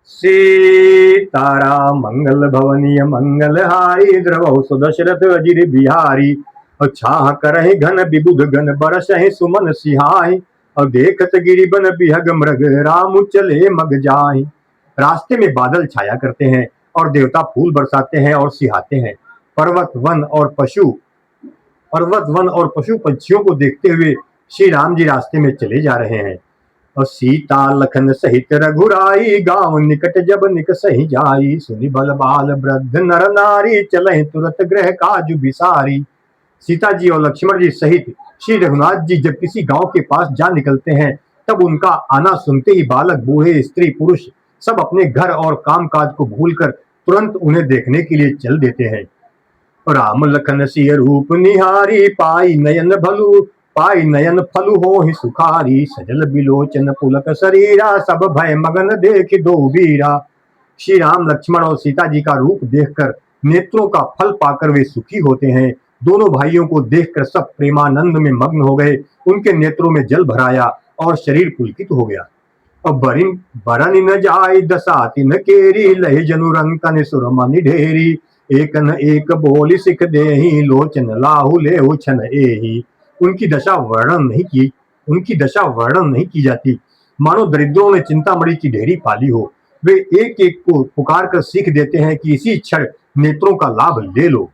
सीताराम मंगल भवनीय मंगल हारी द्रवहु सुदशरथ अजिर बिहारी। और छाह करहि घन विबुध गण बरसहि सुमन सिहाई। और देखत गिरि बन बिहग मृग राम चले मग जाहि। रास्ते में बादल छाया करते हैं और देवता फूल बरसाते हैं और सिहाते हैं। पर्वत वन और पशु पंछियों को देखते हुए श्री राम जी रास्ते में चले जा रहे हैं। और सीता लखन सहित रघुराई गांव निकट जब निक सही जाई। सुनि बल बाल वृद्ध नर नारी चलहि तुरत गृह काजु बिसारी। सीता जी और लक्ष्मण जी सहित श्री रघुनाथ जी जब किसी गांव के पास जा निकलते हैं तब उनका आना सुनते ही बालक बूढ़े स्त्री पुरुष सब अपने घर और काम काज को भूलकर तुरंत उन्हें देखने के लिए चल देते हैं। राम लखन सिय रूप निहारी पाई नयन फलु होहि सुखारी। सजल बिलोचन पुलक शरीरा सब भय मगन देख दो वीरा। श्री राम लक्ष्मण और सीता जी का रूप देखकर नेत्रों का फल पाकर वे सुखी होते हैं। दोनों भाइयों को देखकर सब प्रेमानंद में मग्न हो गए। उनके नेत्रों में जल भराया और शरीर पुलकित हो गया। अब बरन न जाय दशा तिन केरी लहि जनु रंकन सुरमनि ढेरी। एक न एक बोली सिख देहि लोचन लाहु लेहु छन एहि। उनकी दशा वर्णन नहीं की जाती, मानो दरिद्रों ने चिंतामणि की ढेरी पाली हो। वे एक एक को पुकार कर सीख देते हैं कि इसी क्षण नेत्रों का लाभ ले लो।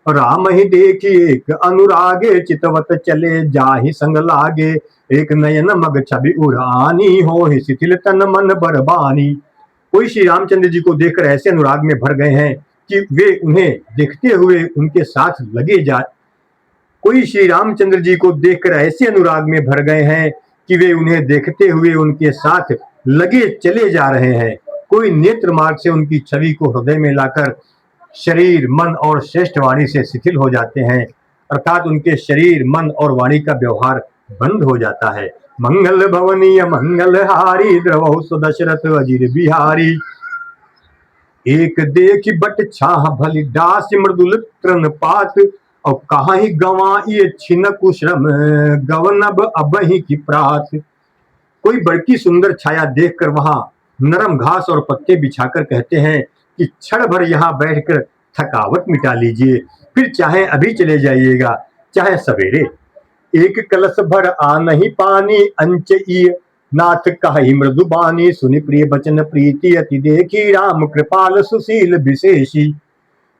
राम ही देखी एक अनुरागे चितवत चले जाहि संग लागे। एक नयन मग छवि उड़ानी हो शिथिल तन मन बरबानी। कोई श्री रामचंद्र जी को देखकर ऐसे अनुराग में भर गए हैं कि वे उन्हें देखते हुए उनके साथ लगे जा कोई श्री रामचंद्र जी को देखकर ऐसे अनुराग में भर गए हैं कि वे उन्हें देखते हुए उनके साथ लगे चले जा रहे हैं। कोई नेत्र मार्ग से उनकी छवि को हृदय में लाकर शरीर मन और श्रेष्ठ वाणी से शिथिल हो जाते हैं, अर्थात उनके शरीर मन और वाणी का व्यवहार बंद हो जाता है। मंगल भवनीय मंगल हारी द्रवहु सुदशरथ अजिर बिहारी। एक देखी बट छाह भली दास मृदुल तृण पात। और कहा ही गवा ये छिन कुश्रम गवनब अबही की प्रात। कोई बड़की सुंदर छाया देखकर वहां नरम घास और पत्ते बिछाकर कहते हैं कि क्षण भर यहाँ बैठकर थकावट मिटा लीजिए, फिर चाहे अभी चले जाइएगा चाहे सवेरे। एक कलश भर आ नहीं पानी अंच नाथ कहि मृदुबानी। सुनि प्रिय बचन प्रीति अति देखी राम कृपाल सुशील विशेषी।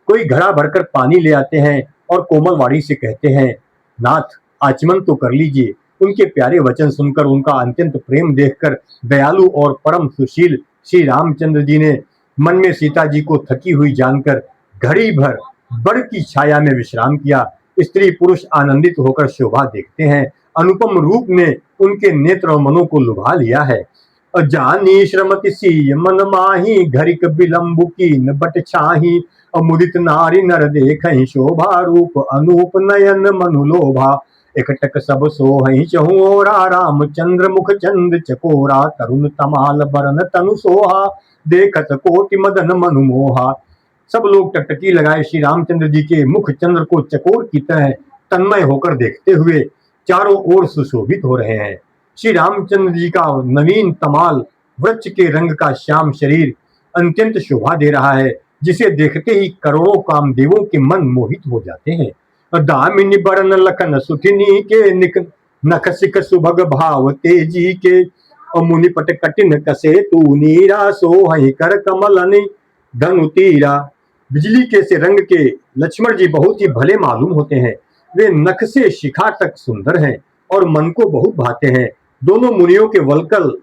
कोई घड़ा भरकर पानी ले आते हैं और कोमल वाणी से कहते हैं, नाथ आचमन तो कर लीजिए। उनके प्यारे वचन सुनकर उनका अत्यंत प्रेम देखकर दयालु और परम सुशील श्री रामचंद्र जी ने मन में सीता जी को थकी हुई जानकर घड़ी भर बड़ की छाया में विश्राम किया। स्त्री पुरुष आनंदित होकर शोभा देखते हैं। अनुपम रूप ने उनके नेत्र और मनों को लुभा लिया है। जानी श्रमति सी मन माही घरिक बिलम्बु कीन बट छाही। मुदित नारी नर देखहि शोभा रूप अनूप नयन मनुलोभा। एकटक सब सोहहि चहुओरा रामचंद्र मुख चंद चकोरा। तरुण तमाल बरन तनु सोहा देखत कोटि मदन मनु मोहा। सब लोग टकटकी लगाए श्री रामचंद्र जी के मुख चंद्र को चकोर की तरह तन्मय होकर देखते हुए चारों ओर सुशोभित हो रहे हैं। श्री रामचंद्र जी का नवीन तमाल वृक्ष के रंग का श्याम शरीर अत्यंत शोभा दे रहा है, जिसे देखते ही करोड़ों कामदेवों के मन मोहित हो जाते हैं। दामिनी बरन लखन सुथिनी के नख सिख सुभग भाव तेजी के। और मुनिपट कटिन कसे तू नीरा सोहहि कर कमलनि धनु तीरा। बिजली के से रंग के लक्ष्मण जी बहुत ही भले मालूम होते हैं। वे नख से शिखा तक सुंदर हैं और मन को बहुत भाते हैं। दोनों मुनियों के वल्कल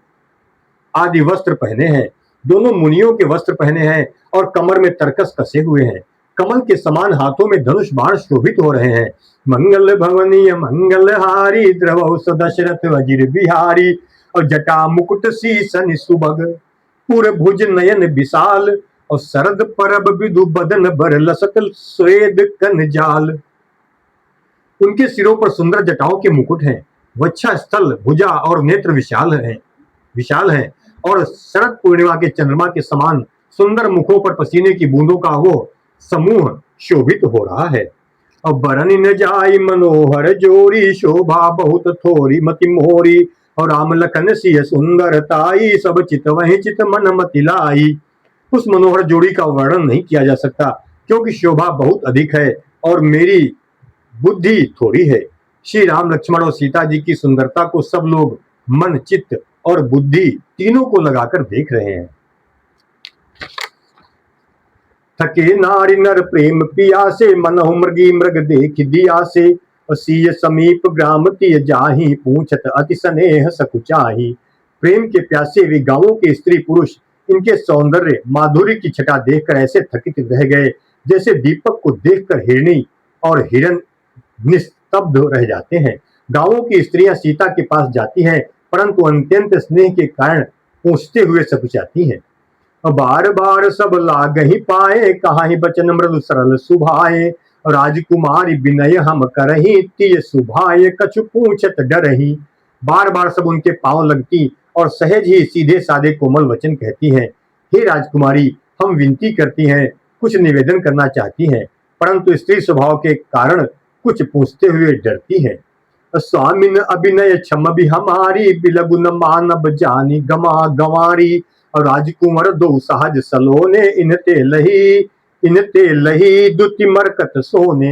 आदि वस्त्र पहने हैं। दोनों मुनियों के वस्त्र पहने हैं और कमर में तरकस कसे हुए हैं। कमल के समान हाथों में धनुष बाण शोभित हो रहे हैं। मंगल भवनीय मंगल हारी द्रवहु सुदशरथ अजिर बिहारी। और जटा मुकुट शीसन सुभग पुर भुज नयन विशाल। और शरद परब विदु बदन बर लसत स्वेद कन जाल। उनके सिरों पर सुंदर जटाओं के मुकुट हैं। वक्षा स्थल भुजा और नेत्र विशाल हैं और शरद पूर्णिमा के चंद्रमा के समान सुंदर मुखों पर पसीने की बूंदों का वो समूह शोभित हो रहा है। अब बरन न जाई मनोहर जोरी शोभा बहुत थोरी मति मोरी। और राम लखन सिय सुंदरताई, सब चित वही चित मन मति लाई। उस मनोहर जोड़ी का वर्णन नहीं किया जा सकता, क्योंकि शोभा बहुत अधिक है और मेरी बुद्धि थोड़ी है। श्री राम लक्ष्मण और सीता जी की सुंदरता को सब लोग मन, चित्त और बुद्धि तीनों को लगाकर देख रहे हैं। थके नारी नर प्रेम पिया से, मनहु मृगी मृग देख दिया से। सीय समीप ग्राम तिय जाहि, पूछत अति स्नेह सकुचाही। प्रेम के प्यासे वे गांवों के स्त्री पुरुष इनके सौंदर्य माधुर्य की छटा देखकर ऐसे थकित रह गए, जैसे दीपक को देखकर हिरणी और हिरन निस्तब्ध रह जाते हैं। गांवों की स्त्रियां सीता के पास जाती हैं, परंतु अत्यंत स्नेह के कारण पूछते हुए सकुचाती हैं। बार बार सब लागहि पाए, कहाहि बचन मृदु सरल सुभाए। राजकुमारी विनय हम करही, तिय सुभाए कछु पूछत डरही। बार बार सब उनके पांव लगती और सहज ही सीधे साधे कोमल वचन कहती हैं। हे राजकुमारी, हम विनती करती हैं, कुछ निवेदन करना चाहती हैं, परंतु स्त्री स्वभाव के कारण कुछ पूछते हुए डरती हैं। स्वामिन अभिनय क्षम भी हमारी, बिलगु न मानब जानी गमा गंवारी। और राजकुमार दो सहज सलोने, इनते लही दुति मरकत सोने।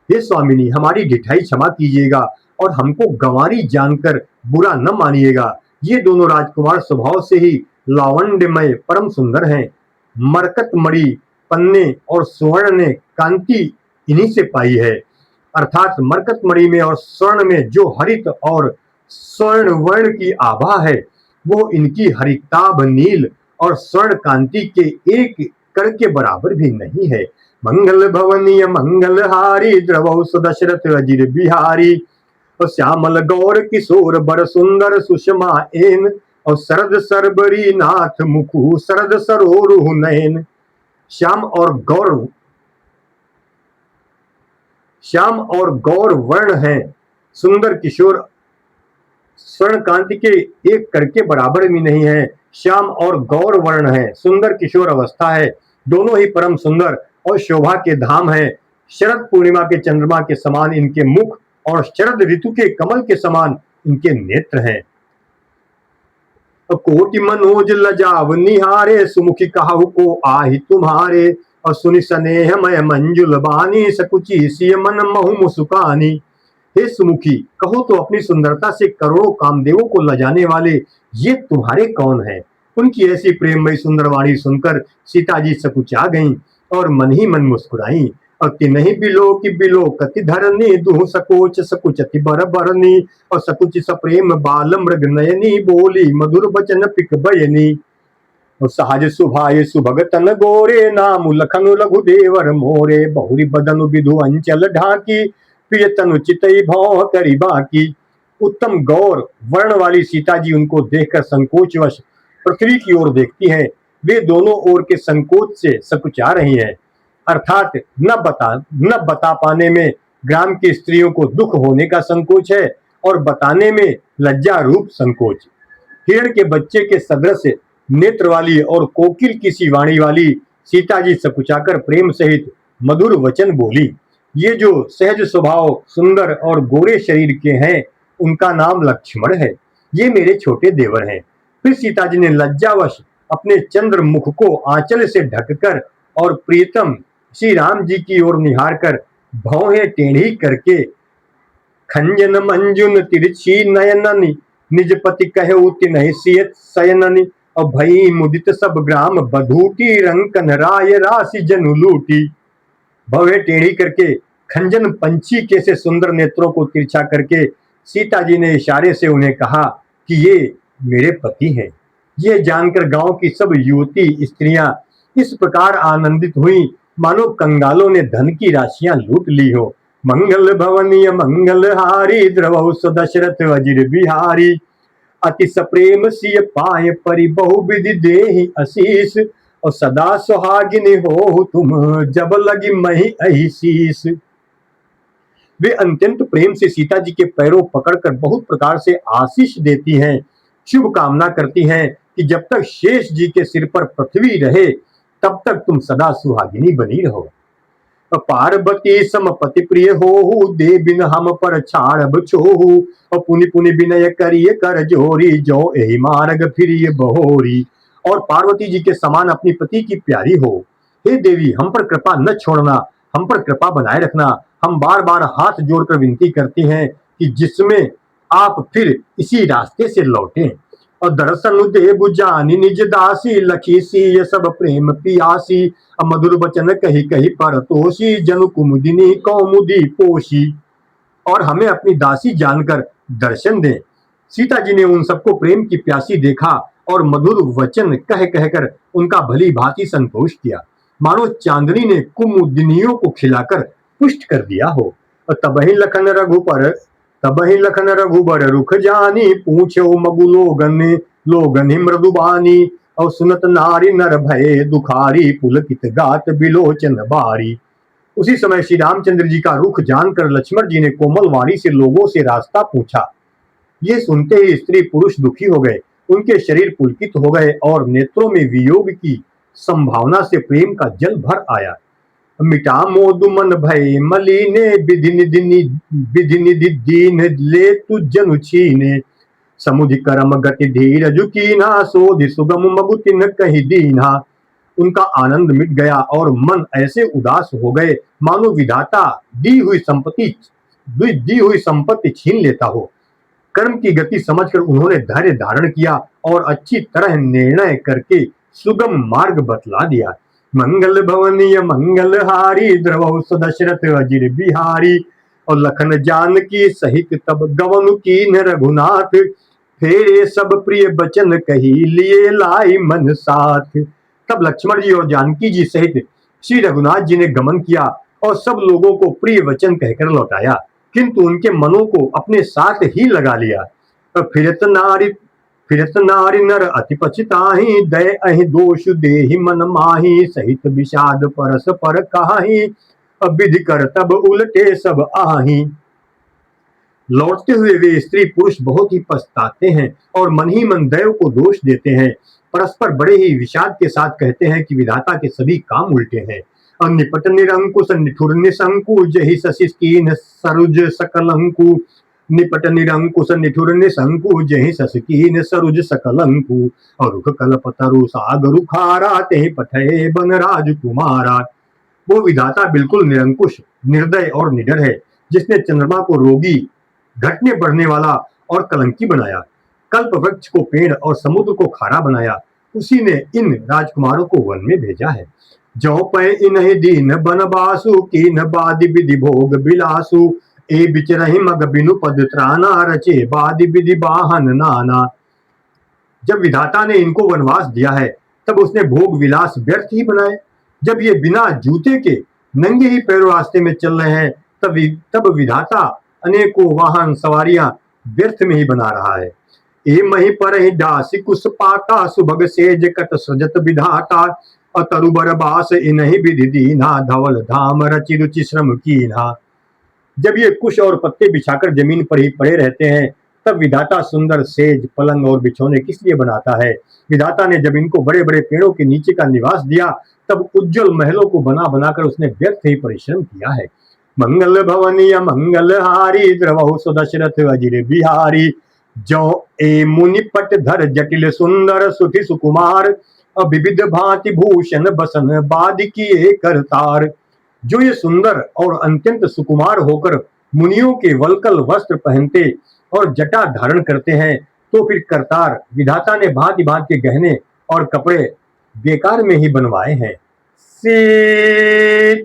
हे स्वामिनी, हमारी ढिठाई क्षमा कीजिएगा और हमको गंवारी जानकर बुरा न मानिएगा। ये दोनों राजकुमार स्वभाव से ही लावण्यमय परम सुंदर हैं। मरकत मणि, पन्ने और स्वर्ण ने कांति इन्हीं से पाई है। अर्थात मरकत मणि में और स्वर्ण में जो हरित और स्वर्ण वर्ण की आभा है, वो इनकी हरिताभ नील और स्वर्ण कांति के एक कण के बराबर भी नहीं है। मंगल भवनीय मंगलहारी, द्रवौ सुदशरथ अजिर बिहारी। और श्यामल गौर किशोर बर सुंदर, सुषमा एन और शरद सरबरी नाथ मुखु, शरद सरोरुह नयन। श्याम और गौर वर्ण हैं, सुंदर किशोर स्वर्ण कांति के एक कण के बराबर भी नहीं है। श्याम और गौर वर्ण है, सुंदर किशोर अवस्था है, दोनों ही परम सुंदर और शोभा के धाम है। शरद पूर्णिमा के चंद्रमा के समान इनके मुख और शरद ऋतु के कमल के समान इनके नेत्र हैं। कोटि मनोज लजाव निहारे, सुमुखी काहू को आहि तुम्हारे। और सुनि स्नेह मय मंजुल बानी, सकुची सिय मन महु मुसुकानी। हे सुमुखी, कहो तो अपनी सुंदरता से करोड़ों कामदेवों को लजाने वाले ये तुम्हारे कौन हैं? उनकी ऐसी प्रेममयी सुंदर वाणी सुनकर सीता जी सकुचा गईं और मन ही मन मुस्कुराईं। और तिन्हि बिलो की बिलो कति धरनी, दुह सकोच सकुचति बर बरनी। और सकुच सप्रेम बाल मृग नयनी, बोली मधुर बचन पिक बयनी। और सहज सुभाए सुभगतन गोरे, नाम लखनु लघु देवर मोरे। बहुरी बदनु विधु अंचल ढाकी, प्रियतनु चितई भौ करी बाकी। उत्तम गौर वर्ण वाली सीता जी उनको देखकर संकोचवश पृथ्वी की ओर देखती हैं। वे दोनों ओर के संकोच से सकुचा रही हैं। अर्थात न बता पाने में ग्राम की स्त्रियों को दुख होने का संकोच है और बताने में लज्जा रूप संकोच। हिरण के बच्चे के सदृश नेत्र वाली और कोकिल की सी वाणी वाली सीता जी सकुचाकर प्रेम सहित मधुर वचन बोली। ये जो सहज स्वभाव सुंदर और गोरे शरीर के हैं, उनका नाम लक्ष्मण है। ये मेरे छोटे देवर हैं। फिर सीता जी ने लज्जावश अपने चंद्र मुख को आंचल से ढककर और प्रीतम श्री राम जी की ओर निहार कर भौहें टेढ़ी करके, खंजन मंजुन तिरछी नयननी, निज पति कहे तिन्हि सियत सयननी। और भई मुदित सब ग्राम बधूटी, रंकन राय राशि जनु लूटी। भवें टेढ़ी करके खंजन पंछी के से सुंदर नेत्रों को तिरछा करके सीता जी ने इशारे से उन्हें कहा कि ये मेरे पति हैं। ये जानकर गांव की सब युवती स्त्रियां इस प्रकार आनंदित हुई मानो कंगालों ने धन की राशियां लूट ली हो। मंगल भवनीय मंगलहारी, द्रवहु सुदशरथ अजिर बिहारी। अति सप्रेम सिय पाए परि, बहु विधि देहि आशीष। और सदा सुहागिनी हो तुम, जब लगी मही अहिशीष। वे अत्यंत प्रेम से सीता जी के पैरों पकड़कर बहुत प्रकार से आशीष देती हैं, शुभ कामना करती हैं कि जब तक शेष जी के सिर पर पृथ्वी रहे तब तक तुम सदा सुहागिनी बनी रहो। पार्वती समपति प्रिय हो, दे बिन हम पर छाड़ब छोहू। और पुनि पुनि विनय करिए कर जोरी, जो यही मार्ग फिरिए बहोरी। और पार्वती जी के समान अपनी पति की प्यारी हो। हे देवी, हम पर कृपा न छोड़ना, हम पर कृपा बनाए रखना। हम बार बार हाथ जोड़कर विनती करते हैं कि जिसमें आप फिर इसी रास्ते से लौटें। और दरअसल दे बुझानी निज दासी, लखी सी ये सब प्रेम पियासी। मधुर बचन कही कही पर तोषी, जनु कुमुदिनी कौमुदी पोषी। और हमें अपनी दासी जानकर दर्शन दें। सीता जी ने उन सबको प्रेम की प्यासी देखा और मधुर वचन कह कहकर उनका भली भांति संतोष किया, मानो चांदनी ने कुमुदिनियों को खिलाकर पुष्ट कर दिया हो। तबहि लखन रघुबर तबहि लखन रघुबर रुख जानी, पूछो मगु लोगन मृदुबानी। और सुनत नारी नर भये दुखारी, पुलकित गात बिलोचन बारी। उसी समय श्री रामचंद्र जी का रुख जानकर लक्ष्मण जी ने कोमल वाणी से लोगों से रास्ता पूछा। ये सुनते ही स्त्री पुरुष दुखी हो गए, उनके शरीर पुलकित हो गए और नेत्रों में वियोग की संभावना से प्रेम का जल भर आया। मिटा मोदु मन भय मलीने, विधि निधि दीन ले तु जनु छीने। समुझ करम गति धीरज कीन्हा, सोधि सुगम मगु तिन्ह कहि दीन्हा। उनका आनंद मिट गया और मन ऐसे उदास हो गए मानो विधाता दी हुई संपत्ति छीन लेता हो। कर्म की गति समझकर उन्होंने धैर्य धारण किया और अच्छी तरह निर्णय करके सुगम मार्ग बतला दिया। मंगल भवनीय मंगल हारी, द्रवहु सदशरथ अजिर बिहारी। और लखन जानकी सहित तब गवनु कीन रघुनाथ, फेरे सब प्रिय बचन कही लिए लाई मन साथ। तब लक्ष्मण जी और जानकी जी सहित श्री रघुनाथ जी ने गमन किया और सब लोगों को प्रिय वचन कहकर लौटाया, किंतु उनके मनों को अपने साथ ही लगा लिया। फिरत नारी नर अति पछताही, दय अहि दोष देहि मन माही। सहित विषाद परस पर कहाही, विधि कर तब उलटे सब आही। लौटते हुए वे स्त्री पुरुष बहुत ही पछताते हैं और मन ही मन दैव को दोष देते हैं। परस्पर बड़े ही विषाद के साथ कहते हैं कि विधाता के सभी काम उल्टे हैं। निपट निरंकुश निठुर निशंकु, जहि शशिस कीन सरुज सकलंकु। निपट निरंकुश निठुर निशंकु, जहि शश कीन सरुज सकलंकु। और रुख कल्प तरु सागर खारा, तेहि पठे बन राजकुमारा। वो विधाता बिल्कुल निरंकुश, निर्दय और निडर है, जिसने चंद्रमा को रोगी, घटने बढ़ने वाला और कलंकी बनाया, कल्प वृक्ष को पेड़ और समुद्र को खारा बनाया। उसी ने इन राजकुमारों को वन में भेजा है। जो पै इन्हि दीन बनवासु, कीन बादि विधि भोग बिलासु। ए बिचरहि मग बिनु पद त्राना, रचे बादि विधि बाहन नाना। जब विधाता ने इनको वनवास दिया है तब उसने भोग विलास व्यर्थ ही बनाए। जब ये बिना जूते के नंगे ही पैरों रास्ते में चल रहे हैं तब विधाता अनेकों वाहन सवारियां व्यर्थ में ही बना रहा है। ए मही पर ही डासी कुश पाता, सुभग सेज कट सजत विधाता। अतरुबर बास इन्हि विधि दीना, धवल धाम रचि रुचि श्रम कीन्हा। जब ये कुश और पत्ते बिछाकर जमीन पर ही पड़े रहते हैं तब विधाता सुंदर सेज, पलंग और बिछौने किस लिए बनाता है। विधाता ने जब इनको बड़े बड़े पेड़ों के नीचे का निवास दिया तब उज्जवल महलों को बना बनाकर उसने व्यर्थ ही परिश्रम किया है। मंगल भवनीय मंगल हारी, द्रवहु सुदशरथ अजिर बिहारी। जो ए मुनि पट धर जटिल सुंदर, सुखी सुकुमार। विविध भांति भूषण बसन, बादि किए करतार। जो ये सुंदर और अत्यंत सुकुमार होकर मुनियों के वल्कल वस्त्र पहनते और जटा धारण करते हैं, तो फिर करतार विधाता ने भांति भांति के गहने और कपड़े बेकार में ही बनवाए हैं। सीताराम।